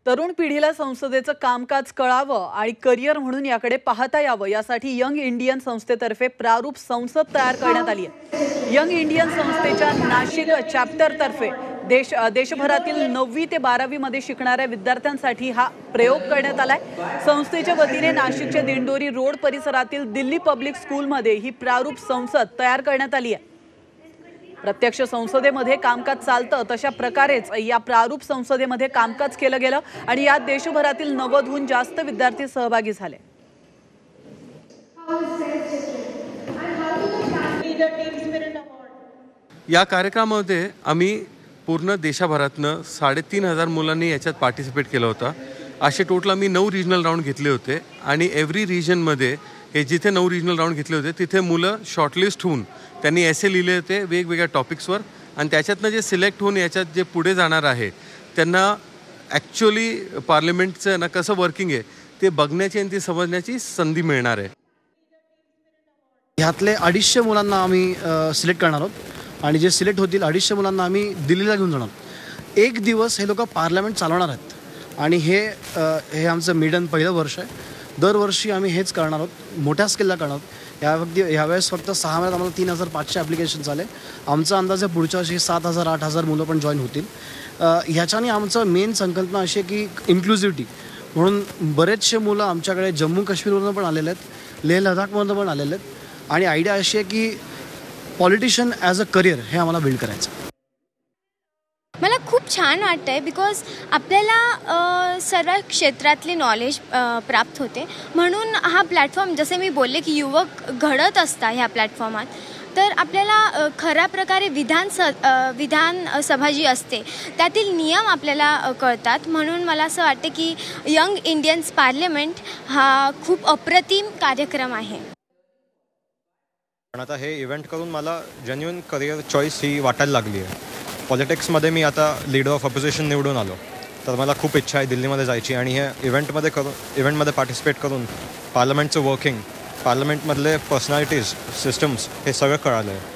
तरुण पिढीला संसदेचं कामकाज कळावं आणि करिअर म्हणून याकडे पाहता यावं यासाठी यंग इंडियन संस्थेतर्फे प्रारूप संसद तयार करण्यात आली आहे। यंग इंडियन संस्थेच्या नाशिक चॅप्टरतर्फे देशभरातील 9वी ते 12वी मध्ये शिकणाऱ्या विद्यार्थ्यांसाठी हा प्रयोग करण्यात आलाय। संस्थेच्या वतीने नाशिकच्या दिंडोरी रोड परिसरातील दिल्ली पब्लिक स्कूलमध्ये ही प्रारूप संसद तयार करण्यात आली आहे। प्रत्यक्ष संसदेमध्ये कामकाज चालतं तशा प्रकारेच या प्रारूप संसदेमध्ये कामकाज केलं गेलं आणि यात देशभरातील 90हून जास्त विद्यार्थी सहभागी झाले। या कार्यक्रमामध्ये आम्ही पूर्ण देशभरातनं 3500 मुलांनी याच्यात पार्टिसिपेट केलं होतं। असे टोटल आम्ही 9 रिजनल राऊंड घेतले होते आणि एव्हरी रिजनमध्ये हे जिथे 9 रिजनल राऊंड घेतले होते तिथे मुलं शॉर्टलिस्ट होऊन त्यांनी एसे लिहिले होते वेगवेगळ्या टॉपिक्सवर आणि त्याच्यातनं जे सिलेक्ट होऊन याच्यात जे पुढे जाणार आहे त्यांना ॲक्च्युअली पार्लमेंटचं ना कसं वर्किंग आहे ते बघण्याची आणि ते समजण्याची संधी मिळणार आहे। ह्यातले 250 मुलांना आम्ही सिलेक्ट करणार आहोत आणि जे सिलेक्ट होतील 250 मुलांना आम्ही दिल्लीला घेऊन जाणार। एक दिवस हे लोक पार्लमेंट चालवणार आहेत आणि हे आमचं मिडन पहिलं वर्ष आहे। दरवर्षी आम्ही हेच करणार आहोत, मोठ्या स्केलला करणार आहोत। यावेळेस फक्त 6 महिन्यात आम्हाला 3500 ॲप्लिकेशन्स आले। आमचा अंदाज आहे पुढच्या वर्षी 7000-8000 मुलं पण जॉईन होतील। ह्याच्याने आमचं मेन संकल्पना अशी आहे की इन्क्लुझिव्हिटी म्हणून बरेचसे मुलं आमच्याकडे जम्मू काश्मीरवरून पण आलेले आहेत, लेह लडाखमधून पण आलेले आहेत आणि आयडिया अशी आहे की पॉलिटिशियन ॲज अ करिअर हे आम्हाला बिल्ड करायचं। मला खूप छान वाटतं आहे बिकॉज आपल्याला सर्व क्षेत्रातले नॉलेज प्राप्त होते। म्हणून हा प्लॅटफॉर्म जसे मी बोलले की युवक घडत असतात ह्या प्लॅटफॉर्मात, तर आपल्याला खऱ्या प्रकारे विधानसभा जी असते त्यातील नियम आपल्याला कळतात। म्हणून मला असं वाटतं की यंग इंडियन्स पार्लमेंट हा खूप अप्रतिम कार्यक्रम आहे। पण आता हे इव्हेंट करून मला जेन्युइन करिअर चॉईस ही वाटायला लागली आहे। पॉलिटिक्समध्ये मी आता लीडर ऑफ अपोजिशन निवडून आलो, तर मला खूप इच्छा आहे दिल्लीमध्ये जायची आणि हे इव्हेंटमध्ये पार्टिसिपेट करून पार्लमेंटचं वर्किंग, पार्लमेंटमधले पर्सनॅलिटीज, सिस्टम्स हे सगळं कळालं आहे।